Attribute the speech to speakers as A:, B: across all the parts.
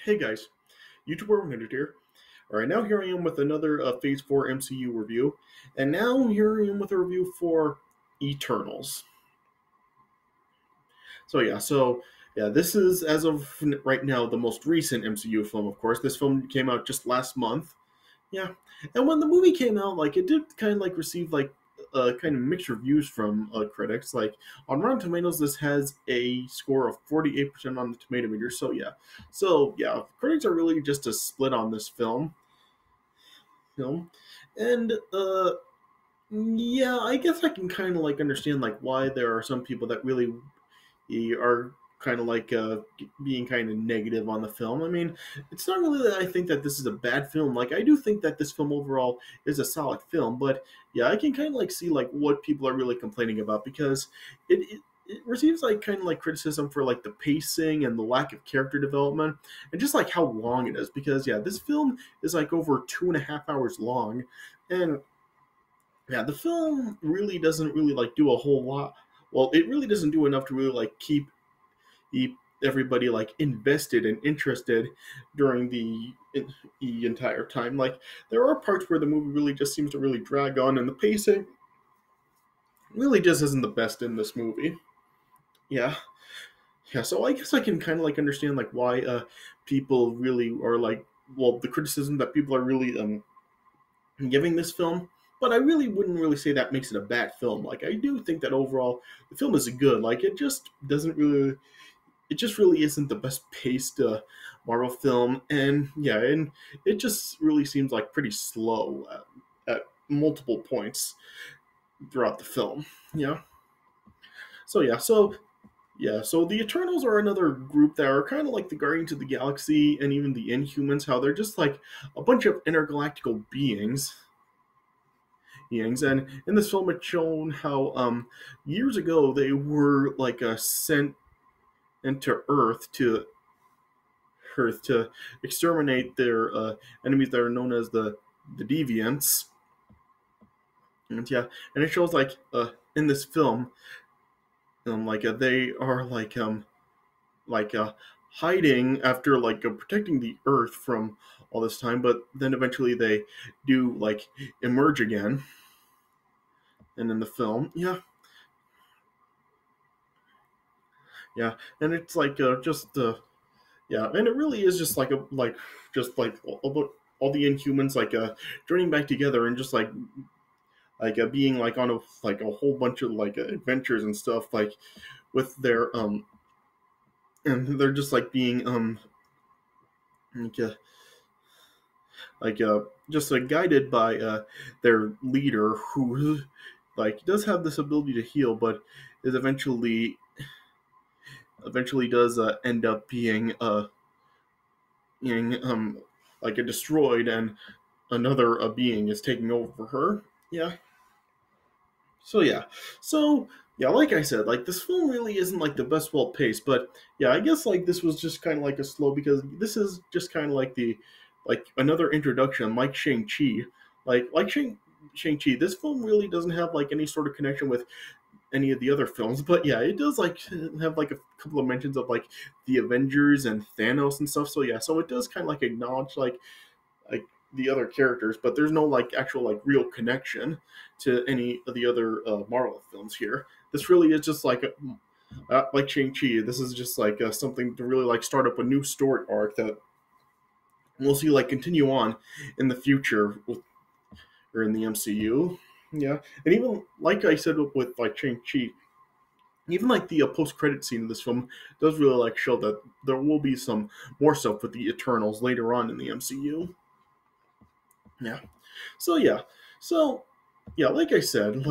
A: Hey guys, YouTuber Minute here. Alright, now here I am with another Phase 4 MCU review, and now here I am with a review for Eternals. So this is, as of right now, the most recent MCU film, of course. This film came out just last month. Yeah, and when the movie came out, it did kind of receive kind of mixed reviews from critics. Like on Rotten Tomatoes, this has a score of 48% on the tomato meter. So yeah, critics are really just a split on this film, and yeah, I guess I can kind of understand why there are some people that really are kind of being kind of negative on the film. I mean, it's not really that I think that this is a bad film. I do think that this film overall is a solid film, but yeah, I can kind of see what people are really complaining about because it receives kind of criticism for the pacing and the lack of character development and just how long it is because yeah, this film is over 2.5 hours long, and yeah, the film really doesn't really do a whole lot. Well, it really doesn't do enough to really keep everybody invested and interested during the entire time. There are parts where the movie really just seems to really drag on, and the pacing really just isn't the best in this movie. Yeah, yeah. So I guess I can kind of understand why people really are the criticism that people are really giving this film. But I really wouldn't really say that makes it a bad film. I do think that overall the film is good. It just doesn't really it just really isn't the best paced Marvel film, and yeah, and it just really seems pretty slow at multiple points throughout the film. Yeah. So the Eternals are another group that are kind of like the Guardians of the Galaxy and even the Inhumans. How they're just a bunch of intergalactical beings, and in this film it's shown how years ago they were sent into Earth to exterminate their enemies that are known as the Deviants. And yeah, and it shows in this film, they are like uh, hiding after protecting the Earth from all this time, but then eventually they do emerge again. And in the film, yeah, and it's just yeah, and it really is just just all the Inhumans joining back together and just being on a whole bunch of adventures and stuff with their and they're just being like uh, just guided by their leader who does have this ability to heal, but is eventually does end up being destroyed, and another being is taking over for her. Yeah. So yeah, so yeah, like I said, this film really isn't the best well paced, but yeah, I guess this was just kind of a slow because this is just kind of the another introduction, like Shang Chi, like Shang Chi. This film really doesn't have any sort of connection with any of the other films, but yeah, it does have a couple of mentions of the Avengers and Thanos and stuff. So yeah, so it does kind of acknowledge like the other characters, but there's no actual real connection to any of the other Marvel films here. This really is just like Shang Chi. This is just something to really start up a new story arc that we'll see continue on in the future with or in the MCU. Yeah, and even like I said with Shang Chi, even the post credit scene of this film does really show that there will be some more stuff with the Eternals later on in the MCU. Yeah. So yeah. So yeah, like I said,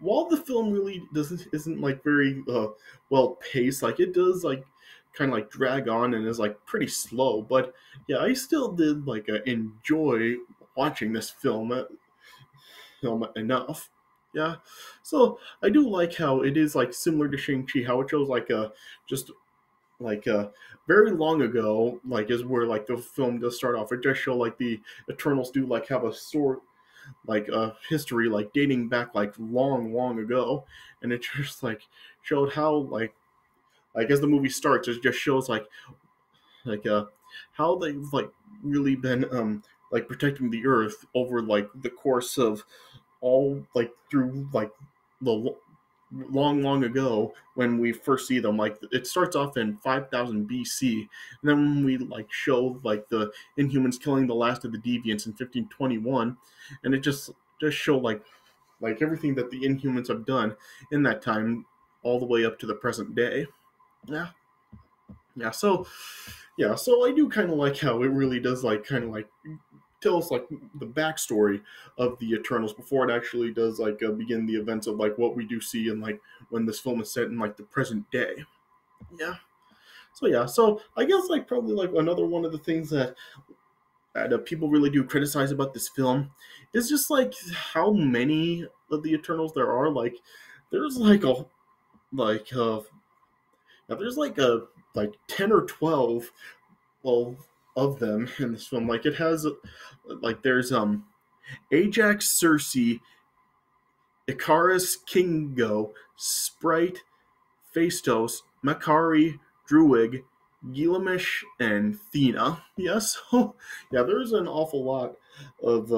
A: while the film really doesn't isn't very well paced, it does kind of drag on and is pretty slow, but yeah, I still did enjoy watching this film enough. Yeah. So I do like how it is similar to Shang-Chi, how it shows just like very long ago, is where the film does start off. It just show the Eternals do have a sort history dating back long ago, and it just showed how as the movie starts, it just shows like how they've like really been like protecting the Earth over like the course of all like through like the long ago when we first see them. Like it starts off in 5000 BC, and then when we like show like the Inhumans killing the last of the deviants in 1521, and it just show like everything that the Inhumans have done in that time, all the way up to the present day. Yeah, yeah. So I do kind of like how it really does like kind of like tell us like the backstory of the Eternals before it actually does like begin the events of like what we do see and like when this film is set in like the present day. Yeah. So I guess like probably like another one of the things that people really do criticize about this film is just like how many of the Eternals there are. Like there's like a like now there's like 10 or 12 well of them in this film. Like it has like there's Ajax, Cersei, Icarus, Kingo, Sprite, Phaistos, Makari, Druig, Gilgamesh, and Thena. Yeah, so yeah, there's an awful lot of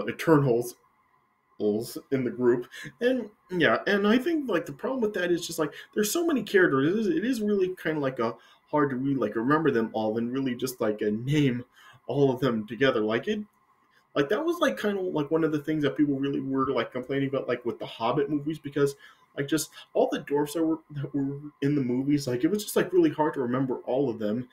A: Eternals in the group, and yeah, and I think like the problem with that is just like there's so many characters. It is really kind of like a hard to really like remember them all and really just like a name all of them together. Like that was like kind of like one of the things that people really were like complaining about like with the Hobbit movies because like just all the dwarfs that were in the movies, like it was just like really hard to remember all of them.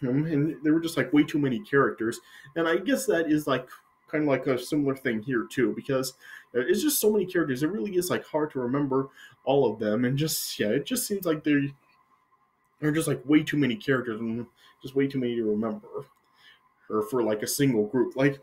A: And there were just like way too many characters. And I guess that is like kind of like a similar thing here too because it's just so many characters. It really is like hard to remember all of them, and just yeah, it just seems like they're just like way too many characters and just way too many to remember, or for like a single group. Like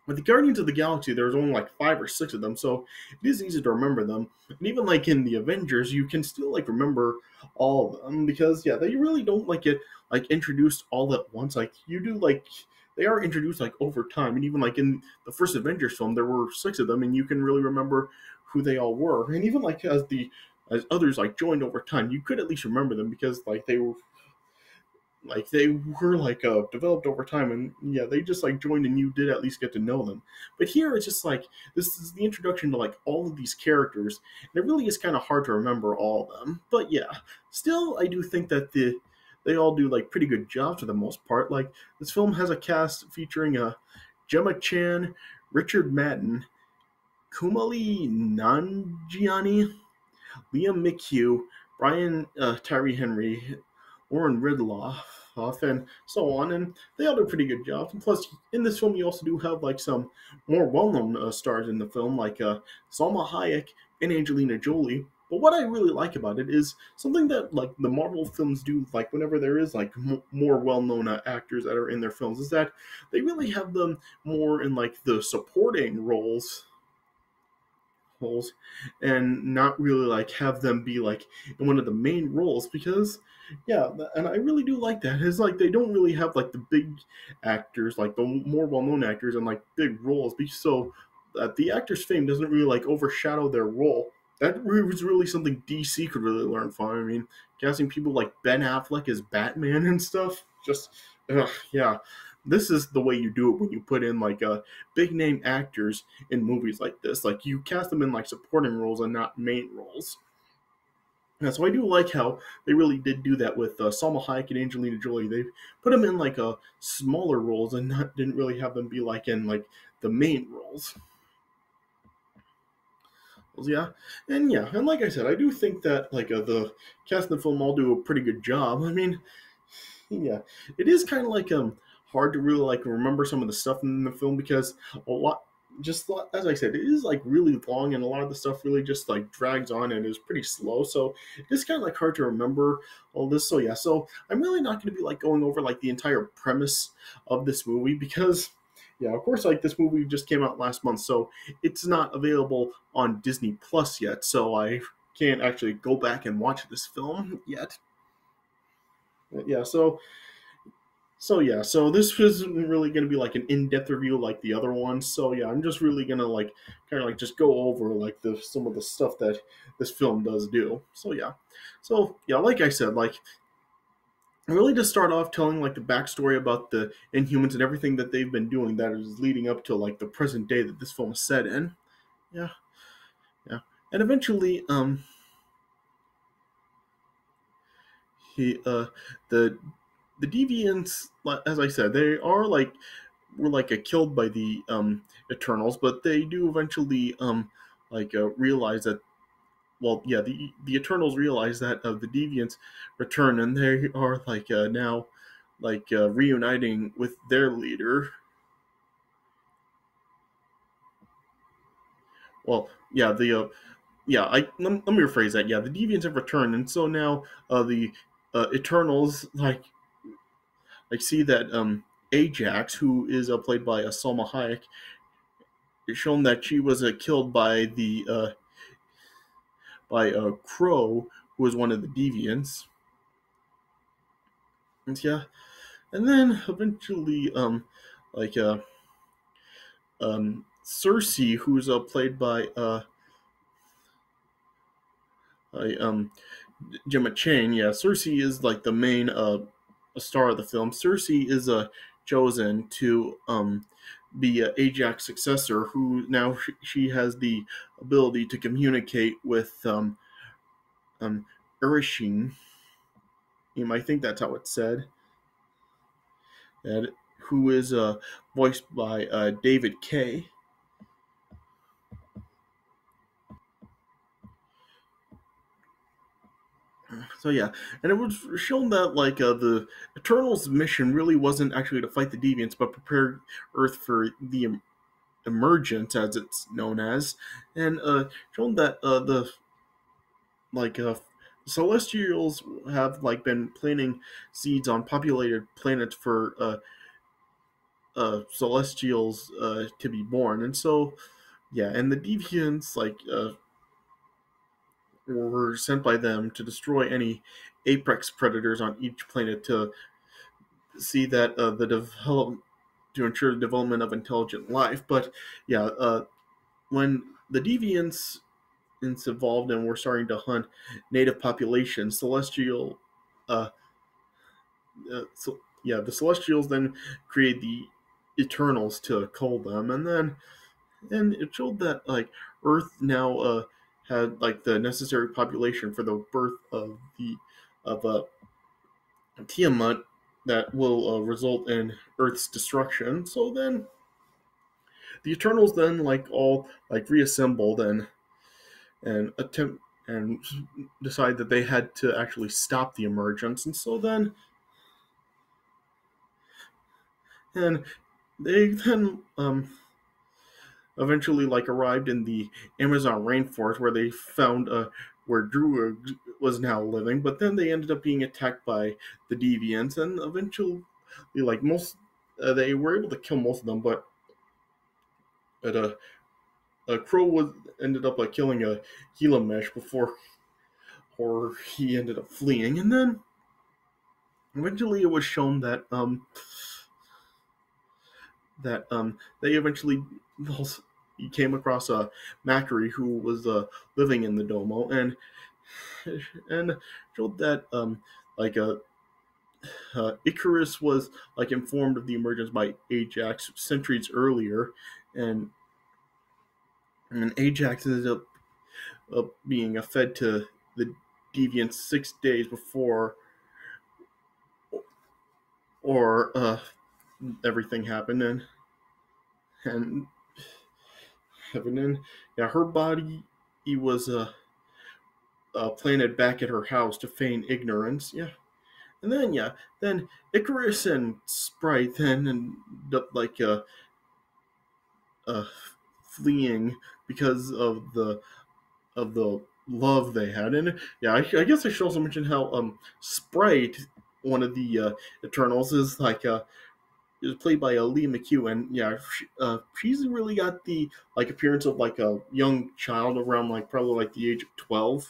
A: with the Guardians of the Galaxy, there's only like 5 or 6 of them, so it is easy to remember them. And even like in the Avengers, you can still like remember all of them because yeah, they really don't like get like introduced all at once. Like you do like they are introduced like over time, and even like in the first Avengers film, there were 6 of them, and you can really remember who they all were. And even like as others like joined over time, you could at least remember them because they were like developed over time, and yeah, they just like joined and you did at least get to know them. But here it's just like this is the introduction to like all of these characters, and it really is kind of hard to remember all of them. But yeah, still I do think that they all do like pretty good jobs for the most part. Like this film has a cast featuring Gemma Chan, Richard Madden, Kumali Nanjiani, Liam McHugh, Brian Tyree Henry, Oren Ridloff, and so on, and they all do a pretty good job. And plus, in this film, you also do have like some more well-known stars in the film, like Salma Hayek and Angelina Jolie. But what I really like about it is something that like the Marvel films do, like whenever there is like more well-known actors that are in their films, is that they really have them more in like the supporting roles and not really like have them be like in one of the main roles because yeah, and I really do like that. It's like they don't really have like the big actors, like the more well-known actors and like big roles so that the actor's fame doesn't really like overshadow their role. That was really something DC could really learn from. I mean, casting people like Ben Affleck as Batman and stuff, just yeah, this is the way you do it when you put in like big name actors in movies like this. Like you cast them in like supporting roles and not main roles. And so I do like how they really did do that with Salma Hayek and Angelina Jolie. They put them in like smaller roles and didn't really have them be like in like the main roles. Yeah, and like I said, I do think that like the cast in the film all do a pretty good job. I mean, yeah, it is kind of like hard to really like remember some of the stuff in the film because a lot just as I said, it is like really long and a lot of the stuff really just like drags on and is pretty slow. So it's kind of like hard to remember all this. So yeah, so I'm really not going to be like going over like the entire premise of this movie because yeah, of course, like this movie just came out last month, so it's not available on Disney Plus yet. So I can't actually go back and watch this film yet. Yeah, so this isn't really going to be like an in-depth review like the other ones. So yeah, I'm just really going to like kind of like just go over like some of the stuff that this film does do. So yeah, like I said, like really just start off telling like the backstory about the Inhumans and everything that they've been doing that is leading up to like the present day that this film is set in. Yeah, yeah, and eventually, he the deviants, as I said, they are like were like killed by the Eternals, but they do eventually realize that, well, yeah, the Eternals realize that the deviants return, and they are now reuniting with their leader. Well, yeah, the yeah, let me rephrase that. Yeah, the deviants have returned, and so now the Eternals see that Ajax, who is played by Salma Hayek, is shown that she was killed by the by Crow, who was one of the deviants. And yeah, and then eventually, like Cersei, who's played by Gemma Chan. Yeah, Cersei is like the main star of the film. Cersei is chosen to be Ajax's successor, who now she has the ability to communicate with Urshin. I think that's how it's said. And who is voiced by David Kay. So yeah, and it was shown that the Eternals' mission really wasn't actually to fight the Deviants, but prepare Earth for the emergence, as it's known as, and shown that the like Celestials have been planting seeds on populated planets for Celestials to be born, and so yeah, and the Deviants were sent by them to destroy any apex predators on each planet to see that the develop to ensure the development of intelligent life. But yeah, when the deviants evolved and were starting to hunt native populations, celestial, uh, so yeah, the Celestials then create the Eternals to cull them, and it showed that Earth now had the necessary population for the birth of the of Tiamat that will result in Earth's destruction. So then the Eternals then all reassembled and attempt and decide that they had to actually stop the emergence, and so then and they then eventually arrived in the Amazon rainforest where they found where Druid was now living, but then they ended up being attacked by the deviants, and eventually most they were able to kill most of them, but a Crow was ended up killing a Gilgamesh before or he ended up fleeing, and then eventually it was shown that they eventually he came across a Macri who was living in the Domo, and showed that Icarus was informed of the emergence by Ajax centuries earlier, and Ajax ended up being fed to the Deviants 6 days before or everything happened, and yeah, her body he was planted back at her house to feign ignorance. Yeah, and then then Icarus and Sprite then ended up uh, fleeing because of the love they had. And yeah, I guess I should also mention how Sprite, one of the Eternals, is played by Lee McHugh, and yeah, she's really got the appearance of a young child around probably the age of 12.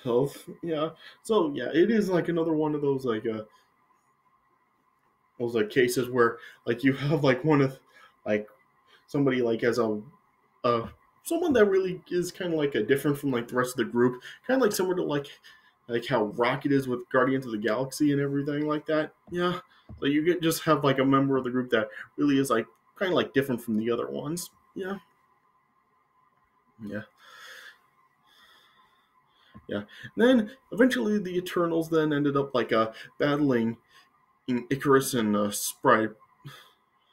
A: Health, yeah. So yeah, it is another one of those cases where you have one of like somebody as uh someone that really is kind of a different from the rest of the group, kind of similar to like how Rocket is with Guardians of the Galaxy and everything like that. Yeah, so you get just have like a member of the group that really is like kind of like different from the other ones. Yeah, yeah, yeah. And then eventually the Eternals then ended up like battling in Icarus and Sprite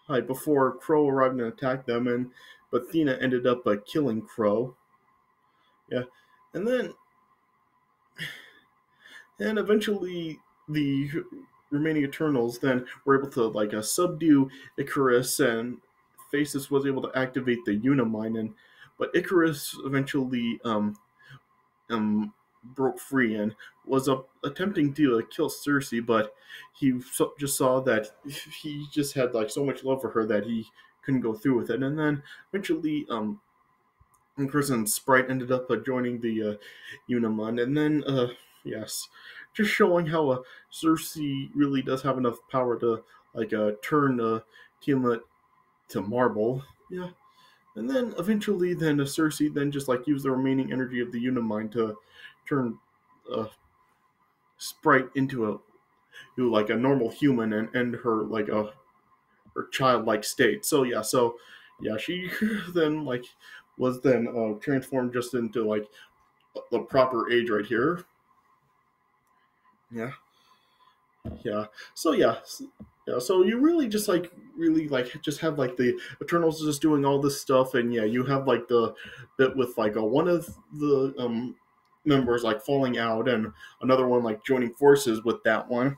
A: like before Crow arrived and attacked them, and but Athena ended up killing Crow. Yeah, and then and eventually the remaining Eternals then were able to like subdue Icarus, and Phasis was able to activate the Unimind, and but Icarus eventually um broke free and was attempting to kill Cersei, but he just saw that he just had like so much love for her that he couldn't go through with it, and then eventually Icarus and Sprite ended up joining the Unimind, and then yes, just showing how Cersei really does have enough power to like turn Tiamat to marble. Yeah, and then eventually, then Cersei then just like used the remaining energy of the Unimind to turn uh, Sprite into like a normal human and end her like a her childlike state. So yeah, she then like was then transformed just into like the proper age right here. Yeah, yeah. So yeah, yeah. So you really just like really like just have like the Eternals just doing all this stuff, and yeah, you have like the bit with like one of the members like falling out, and another one like joining forces with that one,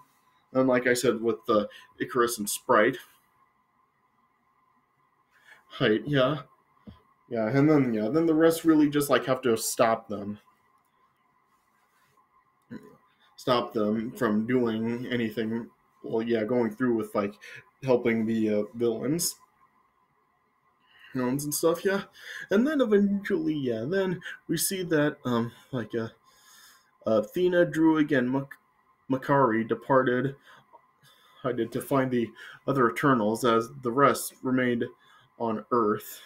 A: and like I said with the Icarus and Sprite. Height, yeah, yeah, and then then the rest really just like have to stop them from doing anything. Well, yeah, going through with like helping the villains and stuff. Yeah, and then eventually, yeah, then we see that like Athena, Druig, and Makari departed, did to find the other Eternals, as the rest remained on Earth.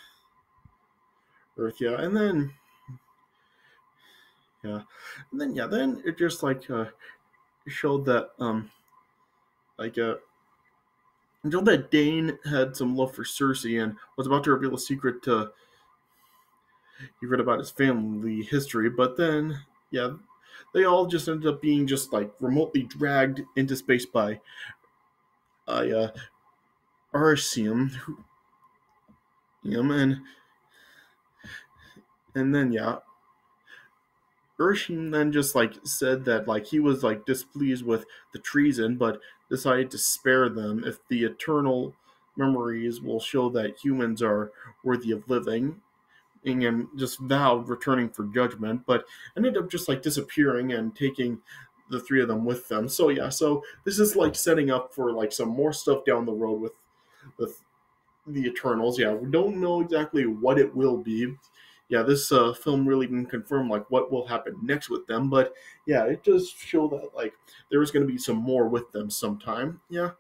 A: Earth, yeah, and then yeah, and then yeah, then it just like showed that like until that Dane had some love for Cersei and was about to reveal a secret to he read about his family history, but then yeah, they all just ended up being just like remotely dragged into space by Arsium, and then yeah, Urshan then just like said that like he was like displeased with the treason, but decided to spare them if the eternal memories will show that humans are worthy of living, and just vowed returning for judgment, but ended up just like disappearing and taking the three of them with them. So yeah, so this is like setting up for like some more stuff down the road with the Eternals. Yeah, we don't know exactly what it will be. Yeah, this film really didn't confirm like what will happen next with them, but yeah, it does show that like there is going to be some more with them sometime. Yeah,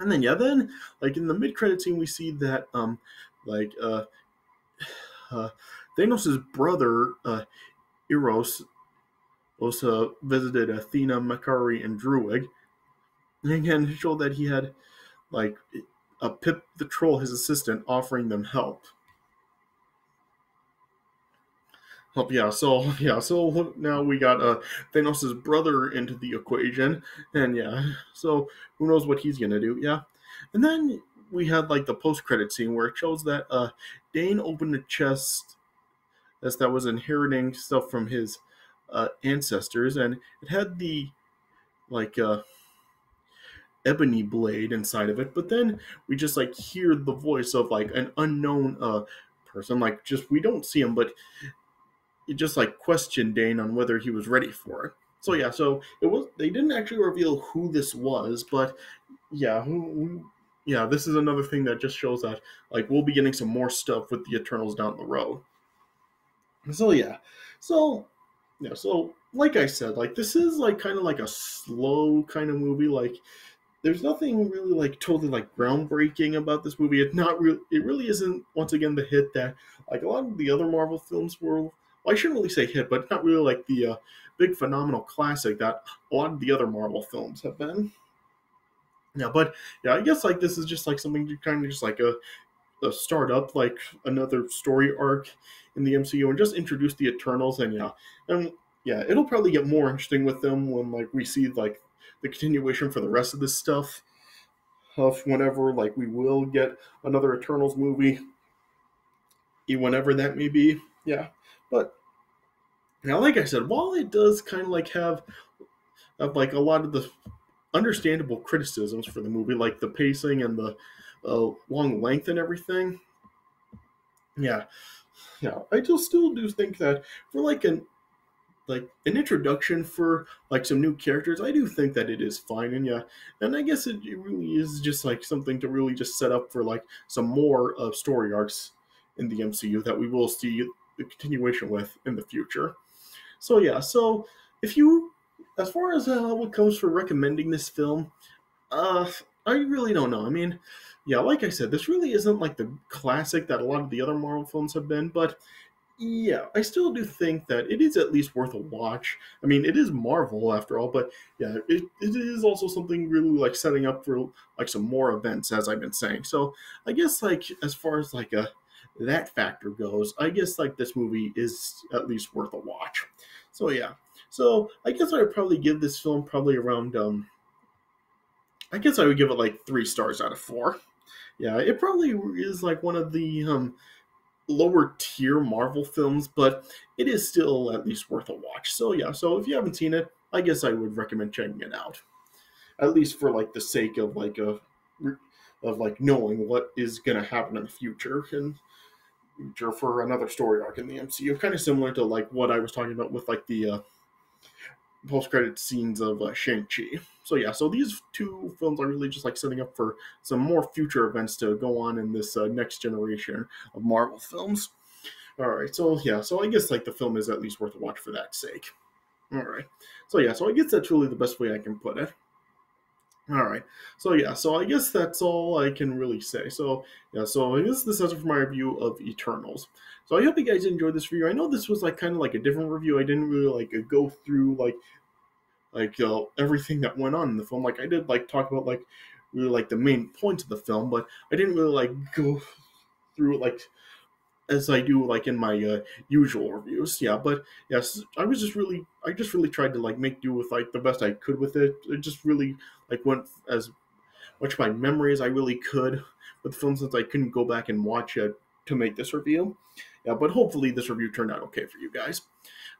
A: and then yeah, then like in the mid credit scene we see that like uh Thanos' brother Eros also visited Athena, Makari, and Druig, and again showed that he had like a Pip the Troll, his assistant, offering them help. So now we got Thanos' brother into the equation, and yeah, so who knows what he's gonna do? Yeah, and then we had like the post-credit scene where it shows that Dane opened a chest that was inheriting stuff from his ancestors, and it had the like ebony blade inside of it. But then we just like hear the voice of like an unknown person, like just we don't see him, but he just like questioned Dane on whether he was ready for it. So yeah, so it was. They didn't actually reveal who this was, but yeah, yeah, this is another thing that just shows that like we'll be getting some more stuff with the Eternals down the road. So yeah, so yeah, so like I said, like this is like kind of like a slow kind of movie. Like there's nothing really like totally like groundbreaking about this movie. It's not real. It really isn't once again the hit that like a lot of the other Marvel films were. Well, I shouldn't really say hit, but not really like the big phenomenal classic that a lot of the other Marvel films have been. Yeah, but yeah, I guess like this is just like something to kind of just like a start up, like another story arc in the MCU, and just introduce the Eternals. And yeah, it'll probably get more interesting with them when like we see like the continuation for the rest of this stuff. Of whenever like we will get another Eternals movie, whenever that may be. Yeah, but now, like I said, while it does kind of like have like a lot of the understandable criticisms for the movie, like the pacing and the long length and everything. Yeah, yeah, I just still do think that for like an introduction for like some new characters, I do think that it is fine. And yeah, and I guess it really is just like something to really just set up for like some more story arcs in the MCU that we will see the continuation with in the future. So yeah, so if you, as far as what comes for recommending this film, uh, I really don't know. I mean, yeah, like I said, this really isn't like the classic that a lot of the other Marvel films have been, but yeah, I still do think that it is at least worth a watch. I mean, it is Marvel after all, but yeah, it is also something really like setting up for like some more events, as I've been saying. So I guess like as far as like a that factor goes, I guess like this movie is at least worth a watch. So yeah, so I guess I would probably give this film probably around I guess I would give it like 3 stars out of 4. Yeah, it probably is like one of the lower tier Marvel films, but it is still at least worth a watch. So yeah, so if you haven't seen it, I guess I would recommend checking it out. At least for like the sake of like a of like knowing what is gonna happen in the future and future for another story arc in the MCU. Kind of similar to like what I was talking about with like the post credit scenes of Shang Chi. So yeah, so these two films are really just like setting up for some more future events to go on in this next generation of Marvel films. All right, so yeah, so I guess like the film is at least worth a watch for that sake. All right, so yeah, so I guess that's really the best way I can put it. All right, so yeah, so I guess that's all I can really say. So yeah, so I guess this is for my review of Eternals. So I hope you guys enjoyed this review. I know this was like kind of like a different review. I didn't really like go through like everything that went on in the film. Like I did like talk about like really like the main points of the film, but I didn't really like go through it like as I do like in my usual reviews. Yeah, but yes, I just really tried to like make do with like the best I could with it. It just really like went as much my memory as I really could with the film since I couldn't go back and watch it to make this review. Yeah, but hopefully this review turned out okay for you guys.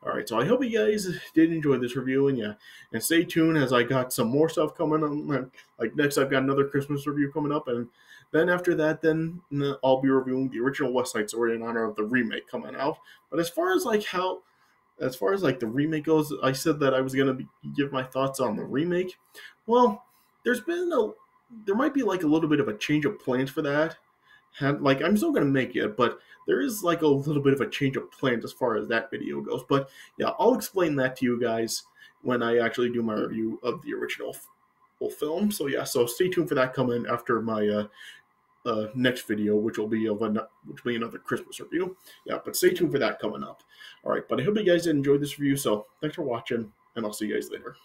A: All right, so I hope you guys did enjoy this review, and yeah, and stay tuned as I got some more stuff coming on. Like next, I've got another Christmas review coming up, and then after that, then I'll be reviewing the original West Side Story in honor of the remake coming out. But as far as like the remake goes, I said that I was gonna give my thoughts on the remake. Well, there's been a there might be like a little bit of a change of plans for that. Like I'm still gonna make it, but there is like a little bit of a change of plans as far as that video goes. But yeah, I'll explain that to you guys when I actually do my review of the original film. So yeah, so stay tuned for that coming after my next video, which will be another Christmas review. Yeah, but stay tuned for that coming up. All right, but I hope you guys enjoyed this review. So thanks for watching, and I'll see you guys later.